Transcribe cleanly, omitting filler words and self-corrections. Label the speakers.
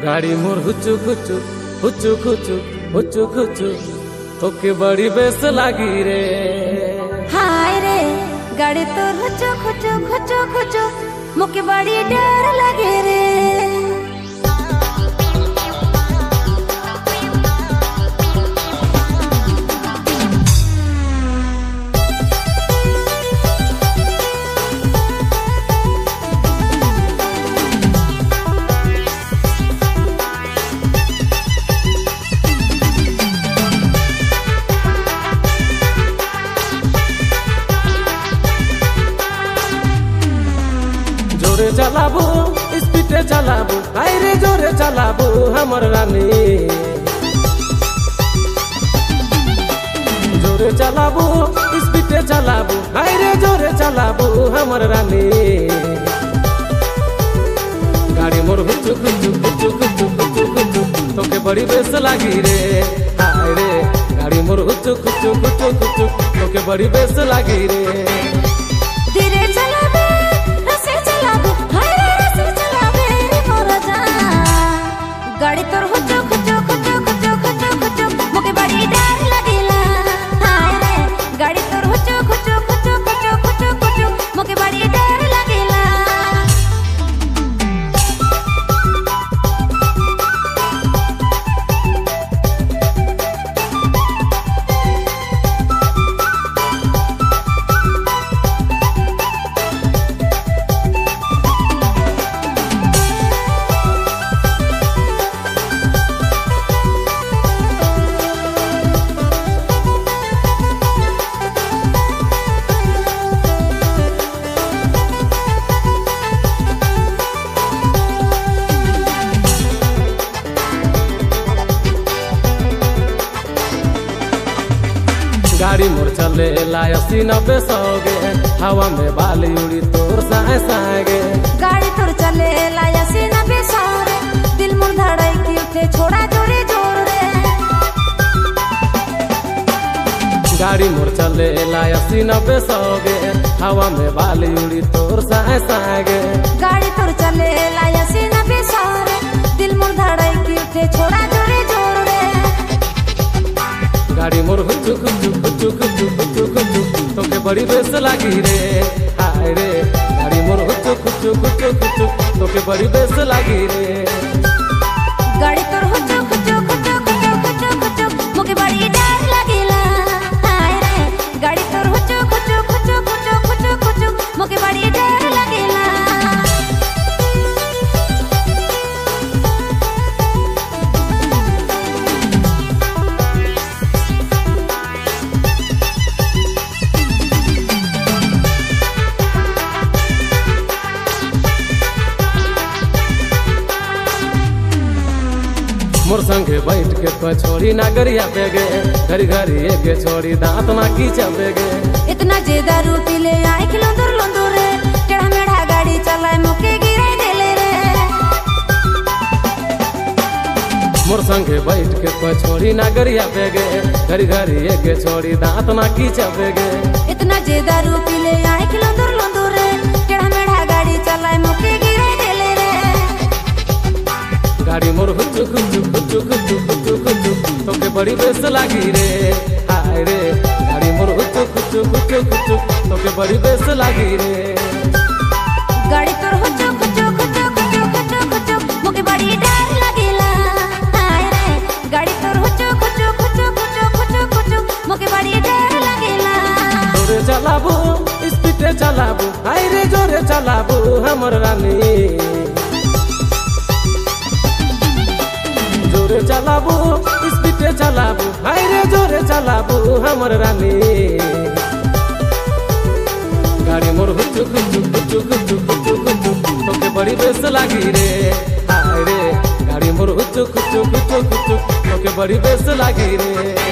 Speaker 1: गाड़ी मोर हुचु खुचु हुचु खुचु हुचु खुचु ओके बड़ी बेस लागी रे।
Speaker 2: हाय रे गाड़ी तोर हुचु खुचु खुचु खुचु मुके बड़ी डर लगे रे।
Speaker 1: जोरे चलाबू स्पीडे चलाबू हाय रे जोरे चलाबू हमर रानी। जोरे चलाबू स्पीडे चलाबू हाय रे जोरे चलाबू हमर रानी। गाड़ी मोर हुचु खुचु खुचु खुचु खुचु खुचु तोके बड़ी बेस लागी रे। हाय रे गाड़ी मोर हुचु खुचु खुचु खुचु तोके बड़ी बेस लागी रे।
Speaker 2: धीरे चलाबे रसे चलाबे हाय रे रसे चलाबे मोर जान। गाड़ी तोर हुचु खुचु खुचु खुचु खुचु खुचु मुके बड़ी डर लगेला। हाय रे गाड़ी तोर हुचु खुचु खुचु खुचु खुचु खुचु मुके बड़ी डर लगेला।
Speaker 1: गाड़ी मोर चले लाया 80-90 सौगे हवा में बाल उड़ी तोर साए साएगे।
Speaker 2: गाड़ी तोर चले लाया 80-90 सौरे दिल मोर धड़की उठे छोड़ा जोरे जोर रे।
Speaker 1: गाड़ी मोर चले लाया 80-90 सौगे हवा में बाल उड़ी तोर साए साएगे।
Speaker 2: गाड़ी तोर चले लाया 80-90 सौरे दिल मोर धड़की उठे छोड़ा जोरे जोर रे।
Speaker 1: गाड़ी मोर हुचु खुचु खुचु खुचु खुचु खुचु तोके बड़ी बेस लागी रे। हाय रे गाड़ी मोर हुचु खुचु खुचु खुचु तोके बड़ी बेस लागी रे।
Speaker 2: गाड़ी तोर हुचु खुचु खुचु खुचु खुचु खुचु मुके बड़ी डर लगेला। हाय रे गाड़ी तोर हुचु खुचु खुचु खुचु खुचु खुचु मुके बड़ी डर लगेला।
Speaker 1: मोर संगे बैठ के पछोड़ी ना गरिया बेगे घरी घरी एके छोड़ी दांत ना खींचा बेगे।
Speaker 2: इतना ज्यादा रूपी ले आई खिलौंदर लोंदर रे टेढ़ा मेढ़ा गाड़ी चलाए मुके गिराई देले रे।
Speaker 1: मोर संगे बैठ के पछोड़ी ना गरिया बेगे घरी घरी एके छोड़ी दांत ना खींचा बेगे।
Speaker 2: इतना ज्यादा रूपी ले आई खिलौंदर लोंदर रे टेढ़ा मेढ़ा गाड़ी चलाए मुके गिराई देले रे।
Speaker 1: गाड़ी मोर हुचु खुचु खुचु खुचु खुचु खुचु तोके बड़ी बेस लागी रे। हाय रे गाड़ी मोर हुचु खुचु खुचु खुचु तोके बड़ी बेस लागी रे।
Speaker 2: गाड़ी तोर हुचु खुचु खुचु खुचु खुचु खुचु मुके बड़ी डर लगेला। हाय रे गाड़ी तोर हुचु खुचु खुचु खुचु खुचु खुचु मुके बड़ी डर लगेला।
Speaker 1: जोरे चलाबू स्पीडे चलाबू हाय रे जोरे चलाबू हमर रानी। जोरे चलाबू स्पीडे चलाबू हाय रे जोरे चलाबू हमर रानी। गाड़ी मोर हुचु खुचु खुचु खुचु खुचु खुचु तोके बड़ी बेस लागी रे। हाय रे गाड़ी मोर हुचु खुचु खुचु खुचु तोके बड़ी बेस लागी रे।